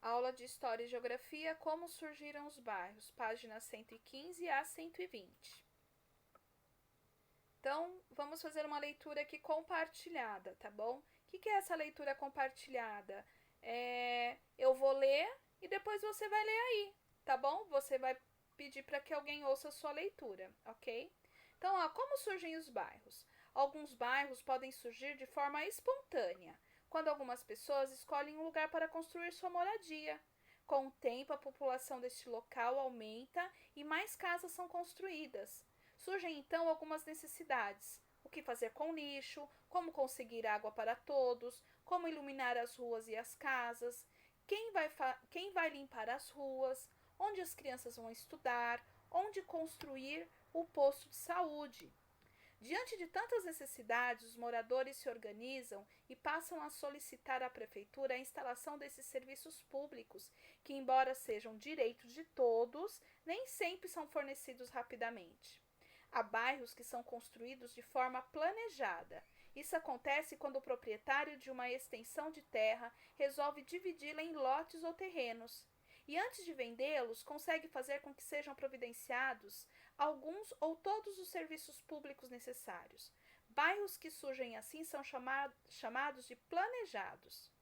Aula de História e Geografia, Como Surgiram os Bairros, páginas 115 a 120. Então, vamos fazer uma leitura aqui compartilhada, tá bom? O que é essa leitura compartilhada? Eu vou ler e depois você vai ler aí, tá bom? Você vai pedir para que alguém ouça a sua leitura, ok? Então, como surgem os bairros? Alguns bairros podem surgir de forma espontânea, quando algumas pessoas escolhem um lugar para construir sua moradia. Com o tempo, a população deste local aumenta e mais casas são construídas. Surgem então algumas necessidades: o que fazer com lixo, como conseguir água para todos, como iluminar as ruas e as casas, quem vai limpar as ruas, onde as crianças vão estudar, onde construir o posto de saúde. Diante de tantas necessidades, os moradores se organizam e passam a solicitar à prefeitura a instalação desses serviços públicos, que, embora sejam direitos de todos, nem sempre são fornecidos rapidamente. Há bairros que são construídos de forma planejada. Isso acontece quando o proprietário de uma extensão de terra resolve dividi-la em lotes ou terrenos. E antes de vendê-los, consegue fazer com que sejam providenciados alguns ou todos os serviços públicos necessários. Bairros que surgem assim são chamados de planejados.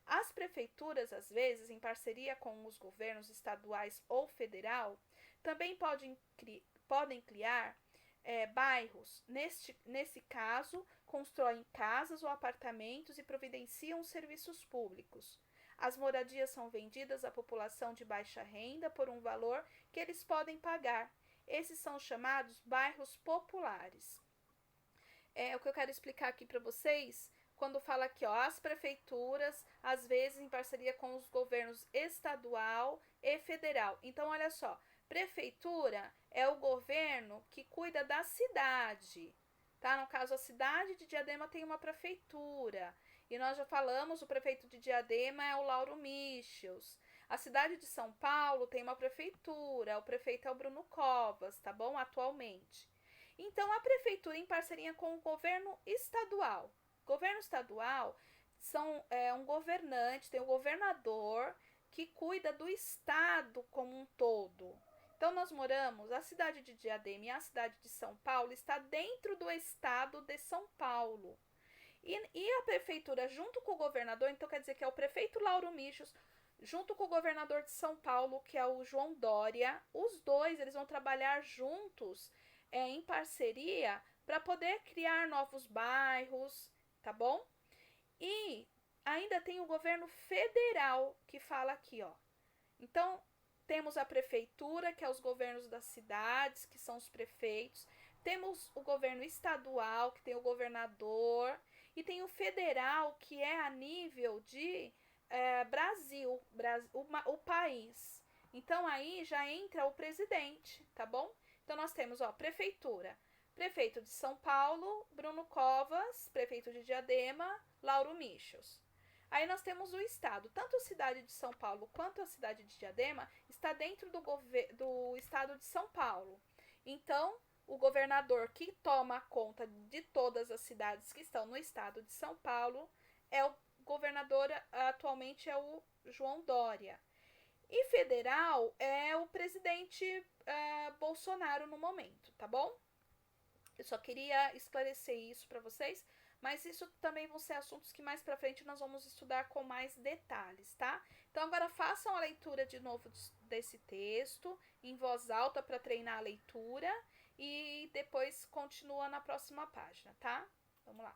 As prefeituras, às vezes, em parceria com os governos estaduais ou federal, também podem criar bairros. Nesse caso, constroem casas ou apartamentos e providenciam serviços públicos. As moradias são vendidas à população de baixa renda por um valor que eles podem pagar. Esses são chamados bairros populares. O que eu quero explicar aqui para vocês, quando fala aqui, as prefeituras, às vezes em parceria com os governos estadual e federal. Então, olha só, prefeitura é o governo que cuida da cidade, tá? No caso, a cidade de Diadema tem uma prefeitura. E nós já falamos, o prefeito de Diadema é o Lauro Michels. A cidade de São Paulo tem uma prefeitura, o prefeito é o Bruno Covas, tá bom? Atualmente. Então, a prefeitura, em parceria com o governo estadual. O governo estadual um governante, tem o governador que cuida do estado como um todo. Então, nós moramos, a cidade de Diadema e a cidade de São Paulo está dentro do estado de São Paulo. E a prefeitura, junto com o governador, então quer dizer que é o prefeito Lauro Michels, junto com o governador de São Paulo, que é o João Dória, os dois eles vão trabalhar juntos em parceria para poder criar novos bairros, tá bom? E ainda tem o governo federal que fala aqui, ó. Então, temos a prefeitura, que é os governos das cidades, que são os prefeitos. Temos o governo estadual, que tem o governador. E tem o federal, que é a nível de Brasil, o país. Então, aí já entra o presidente, tá bom? Então, nós temos, prefeitura. Prefeito de São Paulo, Bruno Covas. Prefeito de Diadema, Lauro Michels. Aí nós temos o estado. Tanto a cidade de São Paulo quanto a cidade de Diadema está dentro do estado de São Paulo. Então, o governador que toma conta de todas as cidades que estão no estado de São Paulo é o governador, atualmente é o João Dória. E federal é o presidente Bolsonaro no momento, tá bom? Eu só queria esclarecer isso para vocês, mas isso também vão ser assuntos que mais para frente nós vamos estudar com mais detalhes, tá? Então agora façam a leitura de novo desse texto em voz alta para treinar a leitura e depois continua na próxima página, tá? Vamos lá.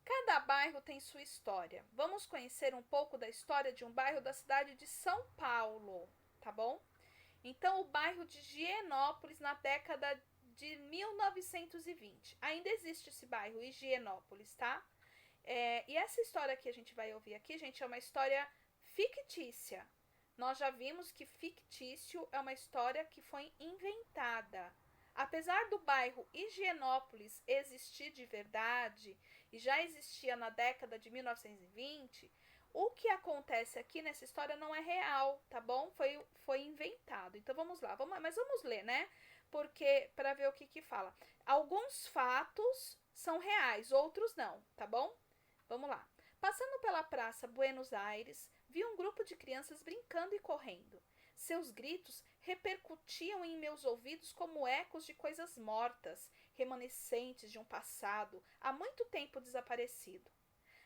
Cada bairro tem sua história. Vamos conhecer um pouco da história de um bairro da cidade de São Paulo, tá bom? Então, o bairro de Higienópolis, na década de 1920. Ainda existe esse bairro, Higienópolis, tá? E essa história que a gente vai ouvir aqui, gente, é uma história fictícia. Nós já vimos que fictício é uma história que foi inventada. Apesar do bairro Higienópolis existir de verdade e já existia na década de 1920, o que acontece aqui nessa história não é real, tá bom? Foi inventado. Então vamos lá, mas vamos ler, né? Porque para ver o que fala. Alguns fatos são reais, outros não, tá bom? Vamos lá. Passando pela Praça Buenos Aires, vi um grupo de crianças brincando e correndo. Seus gritos repercutiam em meus ouvidos como ecos de coisas mortas, remanescentes de um passado há muito tempo desaparecido.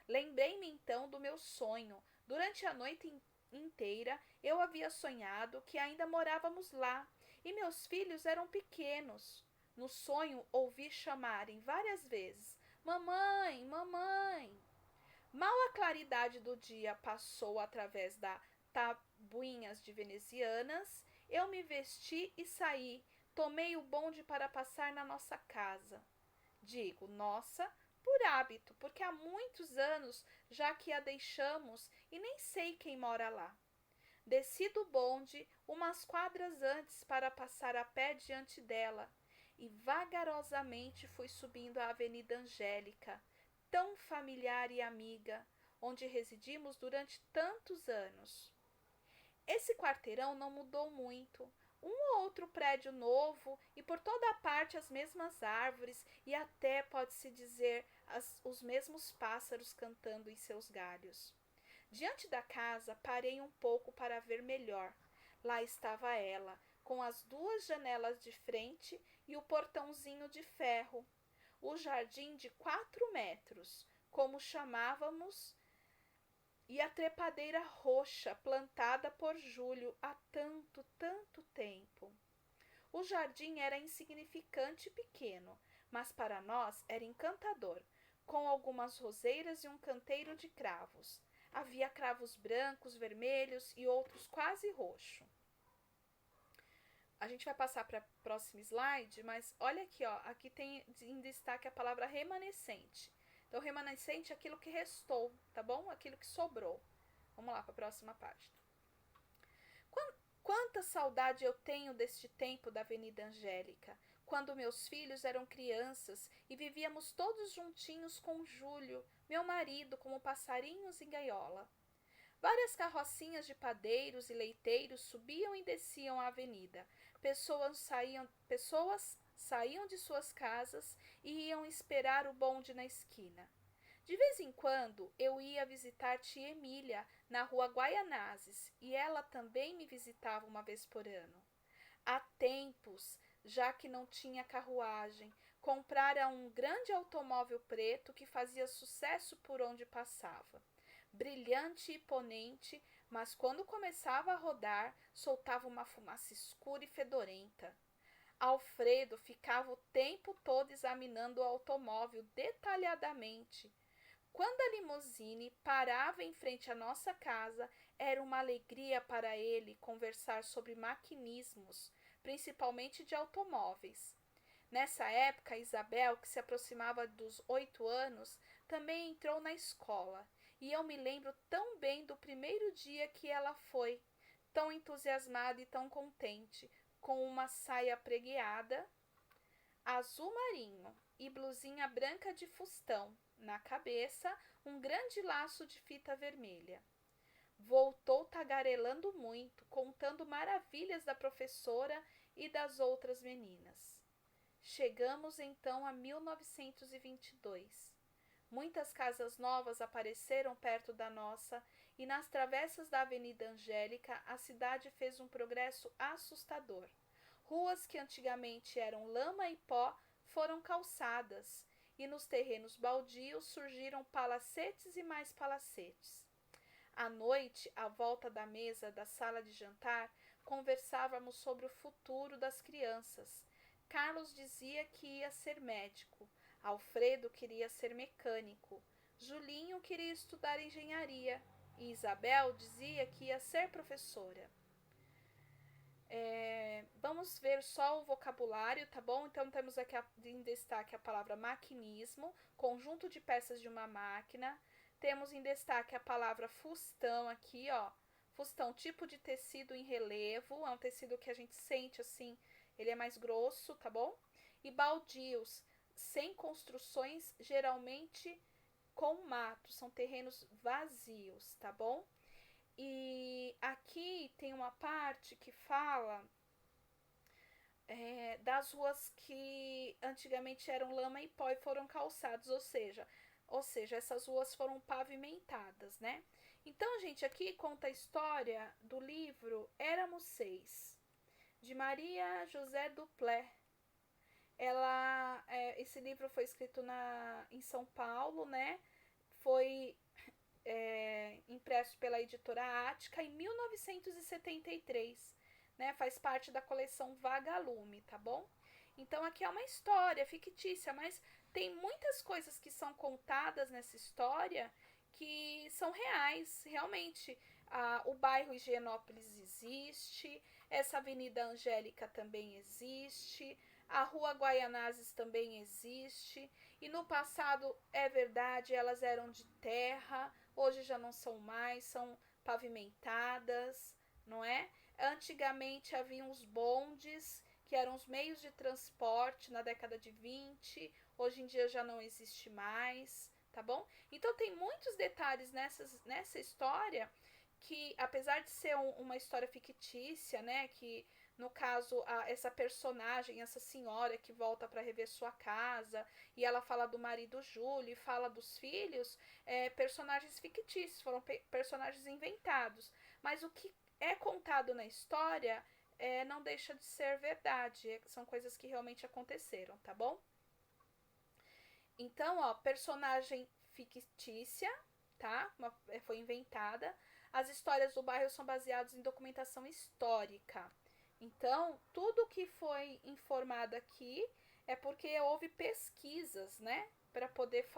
Lembrei-me então do meu sonho. Durante a noite inteira eu havia sonhado que ainda morávamos lá e meus filhos eram pequenos. No sonho ouvi chamarem várias vezes: Mamãe, mamãe! Mal a claridade do dia passou através das tabuinhas de venezianas, eu me vesti e saí. Tomei o bonde para passar na nossa casa. Digo nossa por hábito, porque há muitos anos já que a deixamos e nem sei quem mora lá. Desci do bonde umas quadras antes para passar a pé diante dela e vagarosamente fui subindo a Avenida Angélica, tão familiar e amiga, onde residimos durante tantos anos. Esse quarteirão não mudou muito. Um ou outro prédio novo e por toda a parte as mesmas árvores e até, pode-se dizer, os mesmos pássaros cantando em seus galhos. Diante da casa, parei um pouco para ver melhor. Lá estava ela, com as duas janelas de frente e o portãozinho de ferro. O jardim de 4 metros, como chamávamos, e a trepadeira roxa plantada por Júlio há tanto, tanto tempo. O jardim era insignificante e pequeno, mas para nós era encantador, com algumas roseiras e um canteiro de cravos. Havia cravos brancos, vermelhos e outros quase roxo. A gente vai passar para o próximo slide, mas olha aqui, ó, aqui tem em destaque a palavra remanescente. Então, remanescente é aquilo que restou, tá bom? Aquilo que sobrou. Vamos lá para a próxima página. Quanta saudade eu tenho deste tempo da Avenida Angélica, quando meus filhos eram crianças e vivíamos todos juntinhos com Júlio, meu marido, como passarinhos em gaiola. Várias carrocinhas de padeiros e leiteiros subiam e desciam a avenida. Pessoas saíam de suas casas e iam esperar o bonde na esquina. De vez em quando eu ia visitar tia Emília na rua Guaianazes e ela também me visitava uma vez por ano. Há tempos, já que não tinha carruagem, comprara um grande automóvel preto que fazia sucesso por onde passava. Brilhante e imponente, mas quando começava a rodar, soltava uma fumaça escura e fedorenta. Alfredo ficava o tempo todo examinando o automóvel detalhadamente. Quando a limusine parava em frente à nossa casa, era uma alegria para ele conversar sobre maquinismos, principalmente de automóveis. Nessa época, Isabel, que se aproximava dos 8 anos, também entrou na escola, e eu me lembro tão bem do primeiro dia que ela foi, tão entusiasmada e tão contente, com uma saia pregueada, azul marinho e blusinha branca de fustão, na cabeça um grande laço de fita vermelha. Voltou tagarelando muito, contando maravilhas da professora e das outras meninas. Chegamos então a 1922. Muitas casas novas apareceram perto da nossa e nas travessas da Avenida Angélica a cidade fez um progresso assustador. Ruas que antigamente eram lama e pó foram calçadas e nos terrenos baldios surgiram palacetes e mais palacetes. À noite, à volta da mesa da sala de jantar, conversávamos sobre o futuro das crianças. Carlos dizia que ia ser médico, Alfredo queria ser mecânico, Julinho queria estudar engenharia e Isabel dizia que ia ser professora. Vamos ver só o vocabulário, tá bom? Então temos aqui em destaque a palavra maquinismo, conjunto de peças de uma máquina. Temos em destaque a palavra fustão aqui, ó. Fustão, tipo de tecido em relevo, é um tecido que a gente sente assim, ele é mais grosso, tá bom? E baldios, sem construções, geralmente com mato, são terrenos vazios, tá bom? E aqui tem uma parte que fala das ruas que antigamente eram lama e pó e foram calçados, ou seja, essas ruas foram pavimentadas, né? Então, gente, aqui conta a história do livro Éramos Seis, de Maria José Duplé. Esse livro foi escrito em São Paulo, né? Foi impresso pela editora Ática em 1973, né? Faz parte da coleção Vagalume, tá bom? Então aqui é uma história fictícia, mas tem muitas coisas que são contadas nessa história que são reais, realmente. O bairro Higienópolis existe, essa Avenida Angélica também existe, a Rua Guaianazes também existe, e no passado, é verdade, elas eram de terra, hoje já não são mais, são pavimentadas, não é? Antigamente havia uns bondes, que eram os meios de transporte na década de 20, hoje em dia já não existe mais, tá bom? Então tem muitos detalhes nessa história que, apesar de ser uma história fictícia, né, que no caso essa personagem, essa senhora que volta para rever sua casa e ela fala do marido Júlio e fala dos filhos, personagens fictícios, foram personagens inventados, mas o que é contado na história não deixa de ser verdade, são coisas que realmente aconteceram, tá bom? Então, ó, personagem fictícia, tá? Foi inventada. As histórias do bairro são baseadas em documentação histórica. Então, tudo que foi informado aqui é porque houve pesquisas, né? Para poder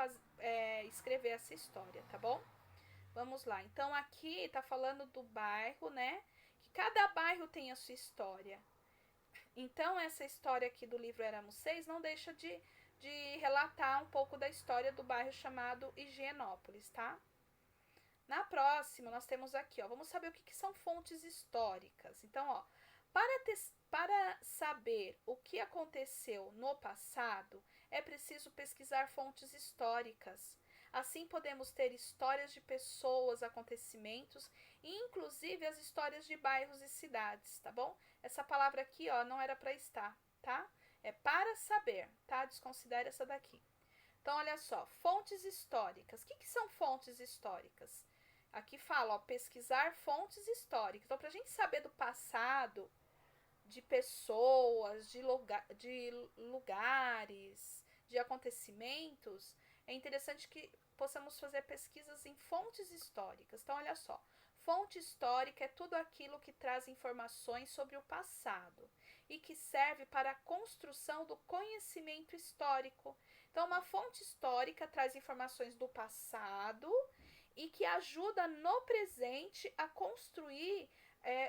escrever essa história, tá bom? Vamos lá. Então, aqui tá falando do bairro, né? Que cada bairro tem a sua história. Então, essa história aqui do livro Éramos Seis não deixa de relatar um pouco da história do bairro chamado Higienópolis, tá? Na próxima, nós temos aqui, ó, vamos saber o que são fontes históricas. Então, ó, para saber o que aconteceu no passado, é preciso pesquisar fontes históricas. Assim, podemos ter histórias de pessoas, acontecimentos e, inclusive, as histórias de bairros e cidades, tá bom? Essa palavra aqui, ó, não era para estar, tá? É para saber, tá? Desconsidere essa daqui. Então, olha só, fontes históricas. O que são fontes históricas? Aqui fala, ó, pesquisar fontes históricas. Então, para a gente saber do passado, de pessoas, de lugares, de acontecimentos, é interessante que possamos fazer pesquisas em fontes históricas. Então, olha só, fonte histórica é tudo aquilo que traz informações sobre o passado e que serve para a construção do conhecimento histórico. Então, uma fonte histórica traz informações do passado e que ajuda no presente a construir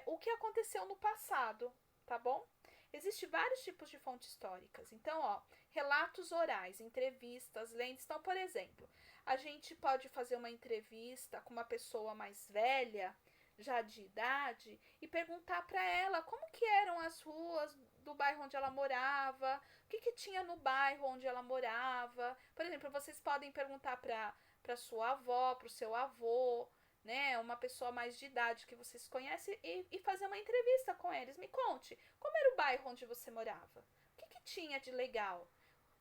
o que aconteceu no passado, tá bom? Existem vários tipos de fontes históricas. Então, ó, relatos orais, entrevistas, lentes. Então, por exemplo, a gente pode fazer uma entrevista com uma pessoa mais velha, já de idade, e perguntar para ela como que eram as ruas do bairro onde ela morava, o que tinha no bairro onde ela morava. Por exemplo, vocês podem perguntar para sua avó, para o seu avô, né, uma pessoa mais de idade que vocês conhecem e fazer uma entrevista com eles. Me conte, como era o bairro onde você morava? O que tinha de legal?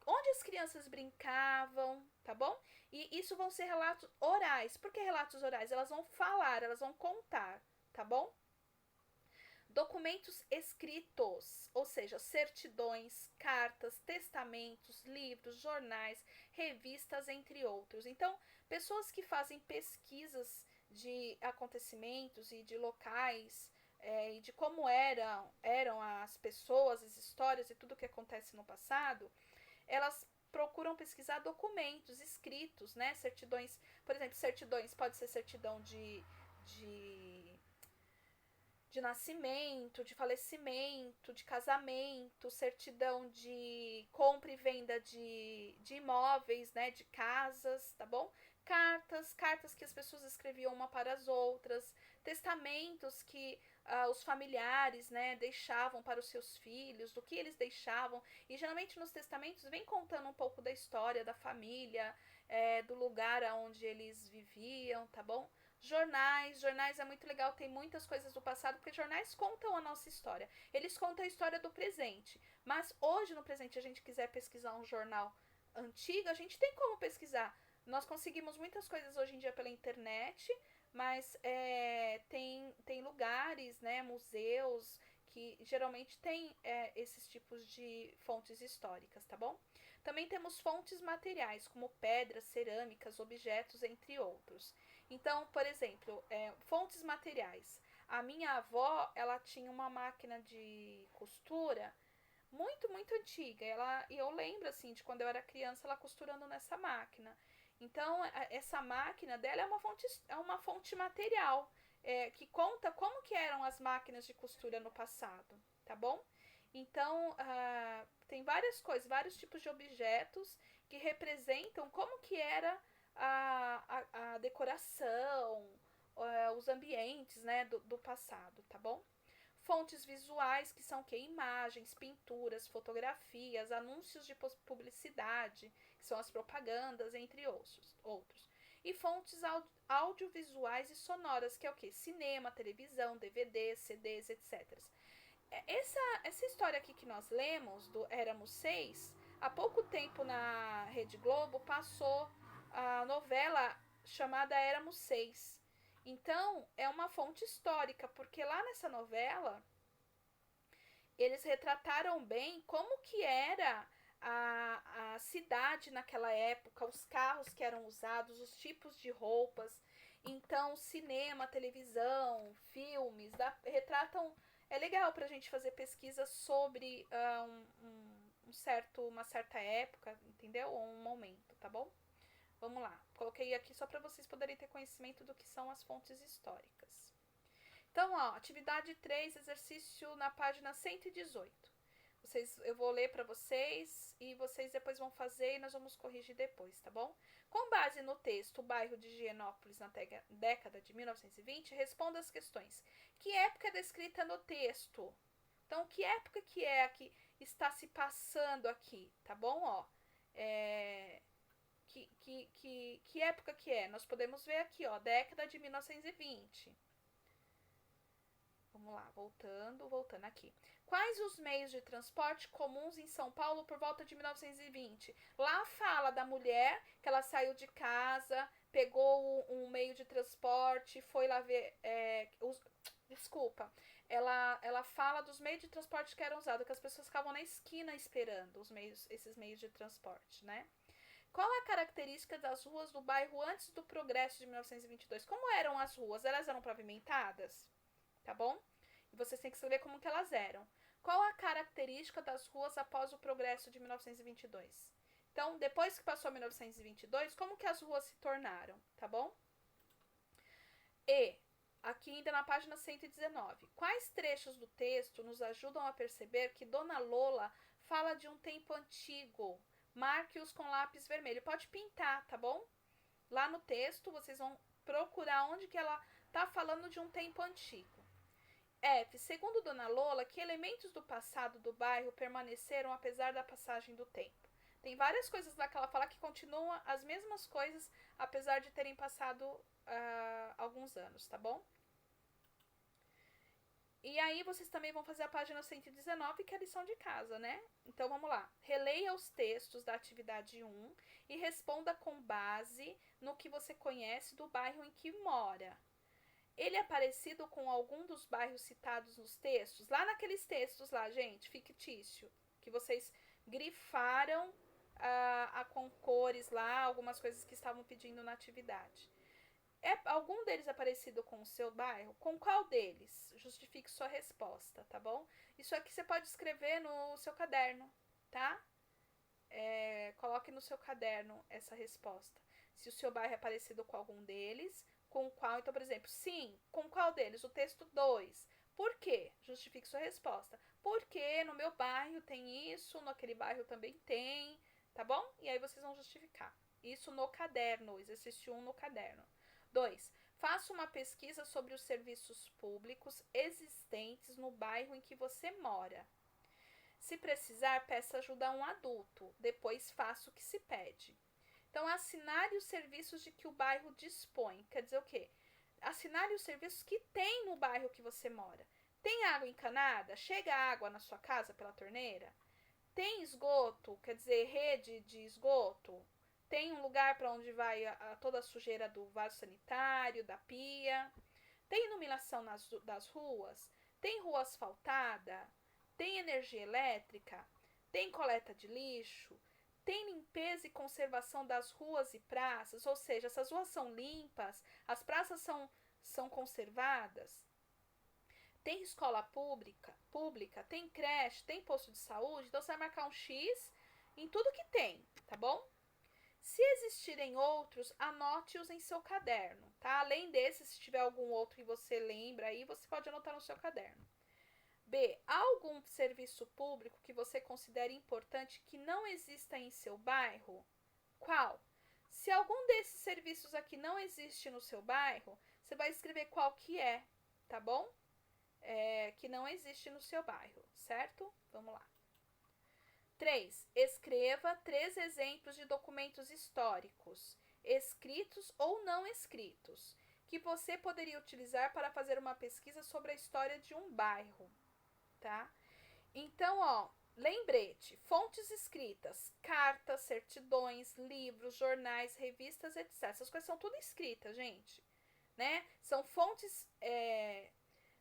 Onde as crianças brincavam, tá bom? E isso vão ser relatos orais. Por que relatos orais? Elas vão falar, elas vão contar, tá bom? Documentos escritos, ou seja, certidões, cartas, testamentos, livros, jornais, revistas, entre outros. Então, pessoas que fazem pesquisas de acontecimentos e de locais e de como eram as pessoas, as histórias e tudo que acontece no passado, elas procuram pesquisar documentos escritos, né? Certidões, por exemplo, certidões pode ser certidão de nascimento, de falecimento, de casamento, certidão de compra e venda de imóveis, né, de casas, tá bom? Cartas que as pessoas escreviam uma para as outras, testamentos que os familiares, né, deixavam para os seus filhos, do que eles deixavam, e geralmente nos testamentos vem contando um pouco da história da família, do lugar onde eles viviam, tá bom? Jornais é muito legal, tem muitas coisas do passado, porque jornais contam a nossa história. Eles contam a história do presente. Mas hoje, no presente, a gente quiser pesquisar um jornal antigo, a gente tem como pesquisar. Nós conseguimos muitas coisas hoje em dia pela internet, mas tem lugares, né, museus, que geralmente tem esses tipos de fontes históricas, tá bom? Também temos fontes materiais, como pedras, cerâmicas, objetos, entre outros. Então, por exemplo, fontes materiais. A minha avó, ela tinha uma máquina de costura muito, muito antiga. E eu lembro, assim, de quando eu era criança, ela costurando nessa máquina. Então, essa máquina dela é uma fonte material, que conta como que eram as máquinas de costura no passado, tá bom? Então, tem várias coisas, vários tipos de objetos que representam como que era a decoração, os ambientes, né, do passado, tá bom? Fontes visuais, que são o quê? Imagens, pinturas, fotografias, anúncios de publicidade, que são as propagandas, entre outros. E fontes audiovisuais e sonoras, que é o quê? Cinema, televisão, DVDs, CDs, etc. Essa história aqui que nós lemos, do Éramos Seis, há pouco tempo na Rede Globo passou a novela chamada Éramos Seis. Então, é uma fonte histórica, porque lá nessa novela eles retrataram bem como que era a cidade naquela época, os carros que eram usados, os tipos de roupas. Então, cinema, televisão, filmes, retratam. É legal para a gente fazer pesquisa sobre uma certa época, entendeu? Ou um momento, tá bom? Vamos lá. Coloquei aqui só para vocês poderem ter conhecimento do que são as fontes históricas. Então, ó, atividade 3, exercício na página 118. Eu vou ler para vocês e vocês depois vão fazer e nós vamos corrigir depois, tá bom? Com base no texto O Bairro de Higienópolis na década de 1920, responda as questões. Que época é descrita no texto? Então, que época que é que está se passando aqui, tá bom? Ó, que época que é? Nós podemos ver aqui, ó, década de 1920. Vamos lá, voltando aqui. Quais os meios de transporte comuns em São Paulo por volta de 1920? Lá fala da mulher que ela saiu de casa, pegou um meio de transporte, foi lá ver. Desculpa. Ela fala dos meios de transporte que eram usados, que as pessoas ficavam na esquina esperando esses meios de transporte, né? Qual a característica das ruas do bairro antes do progresso de 1922? Como eram as ruas? Elas eram pavimentadas? Tá bom? E vocês têm que escrever como que elas eram. Qual a característica das ruas após o progresso de 1922? Então, depois que passou 1922, como que as ruas se tornaram, tá bom? E, aqui ainda na página 119, quais trechos do texto nos ajudam a perceber que Dona Lola fala de um tempo antigo? Marque-os com lápis vermelho. Pode pintar, tá bom? Lá no texto, vocês vão procurar onde que ela tá falando de um tempo antigo. F. Segundo Dona Lola, que elementos do passado do bairro permaneceram apesar da passagem do tempo? Tem várias coisas lá que ela fala que continuam as mesmas coisas, apesar de terem passado alguns anos, tá bom? E aí vocês também vão fazer a página 119, que é a lição de casa, né? Então vamos lá. Releia os textos da atividade 1 e responda com base no que você conhece do bairro em que mora. Ele é parecido com algum dos bairros citados nos textos? Lá naqueles textos lá, gente, fictício, que vocês grifaram com cores lá, algumas coisas que estavam pedindo na atividade. Algum deles é parecido com o seu bairro? Com qual deles? Justifique sua resposta, tá bom? Isso aqui você pode escrever no seu caderno, tá? Coloque no seu caderno essa resposta. Se o seu bairro é parecido com algum deles, com qual? Então, por exemplo, sim, com qual deles? O texto 2. Por quê? Justifique sua resposta. Porque no meu bairro tem isso, naquele bairro também tem, tá bom? E aí vocês vão justificar. Isso no caderno, exercício 1 no caderno. 2. Faça uma pesquisa sobre os serviços públicos existentes no bairro em que você mora. Se precisar, peça ajuda a um adulto. Depois faça o que se pede. Então, assinale os serviços de que o bairro dispõe. Quer dizer o quê? Assinale os serviços que tem no bairro que você mora. Tem água encanada? Chega água na sua casa pela torneira? Tem esgoto? Quer dizer, rede de esgoto? Tem um lugar para onde vai toda a sujeira do vaso sanitário, da pia? Tem iluminação das ruas? Tem rua asfaltada? Tem energia elétrica? Tem coleta de lixo? Tem limpeza e conservação das ruas e praças? Ou seja, essas ruas são limpas? As praças são conservadas? Tem escola pública? Tem creche? Tem posto de saúde? Então, você vai marcar um X em tudo que tem, tá bom? Se existirem outros, anote-os em seu caderno, tá? Além desses, se tiver algum outro que você lembra aí, você pode anotar no seu caderno. B. Há algum serviço público que você considere importante que não exista em seu bairro? Qual? Se algum desses serviços aqui não existe no seu bairro, você vai escrever qual que é, tá bom? Que não existe no seu bairro, certo? Vamos lá. 3. Escreva 3 exemplos de documentos históricos, escritos ou não escritos, que você poderia utilizar para fazer uma pesquisa sobre a história de um bairro, tá? Então, ó, lembrete, fontes escritas, cartas, certidões, livros, jornais, revistas, etc. Essas coisas são tudo escritas, gente, né? São fontes,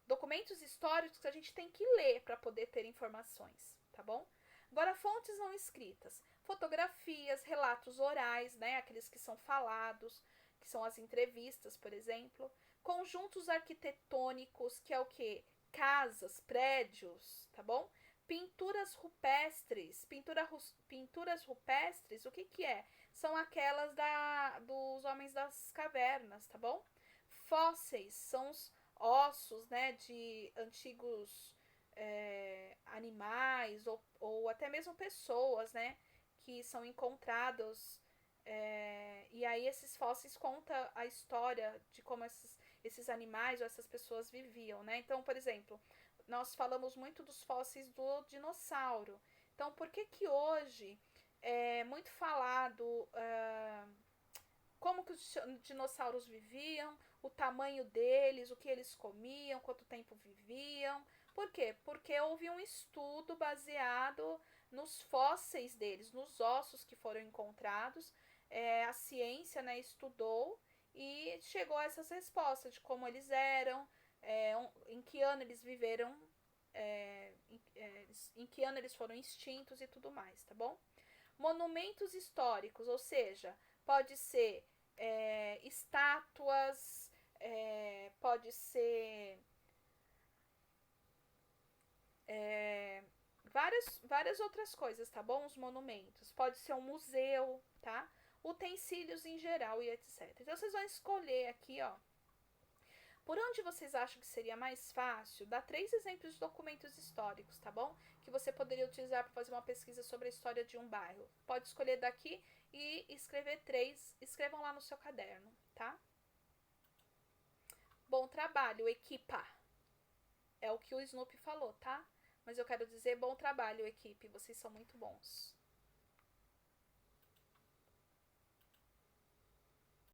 documentos históricos que a gente tem que ler para poder ter informações, tá bom? Agora, fontes não escritas, fotografias, relatos orais, né, aqueles que são falados, que são as entrevistas, por exemplo, conjuntos arquitetônicos, que é o que? Casas, prédios, tá bom? Pinturas rupestres, pinturas rupestres, o que que é? São aquelas dos homens das cavernas, tá bom? Fósseis são os ossos, né, de antigos animais ou até mesmo pessoas, né, que são encontrados, e aí esses fósseis contam a história de como esses animais ou essas pessoas viviam, né? Então, por exemplo, nós falamos muito dos fósseis do dinossauro. Então, por que que hoje é muito falado como que os dinossauros viviam, o tamanho deles, o que eles comiam, quanto tempo viviam? Por quê? Porque houve um estudo baseado nos fósseis deles, nos ossos que foram encontrados. A ciência, né, estudou e chegou a essas respostas de como eles eram, em que ano eles viveram, em que ano eles foram extintos e tudo mais, tá bom? Monumentos históricos, ou seja, pode ser estátuas, pode ser várias outras coisas, tá bom? Os monumentos. Pode ser um museu, tá? Utensílios em geral e etc. Então, vocês vão escolher aqui, ó. Por onde vocês acham que seria mais fácil? Dá 3 exemplos de documentos históricos, tá bom? Que você poderia utilizar para fazer uma pesquisa sobre a história de um bairro. Pode escolher daqui e escrever 3. Escrevam lá no seu caderno, tá? Bom trabalho, equipa. É o que o Snoopy falou, tá? Mas eu quero dizer bom trabalho, equipe. Vocês são muito bons.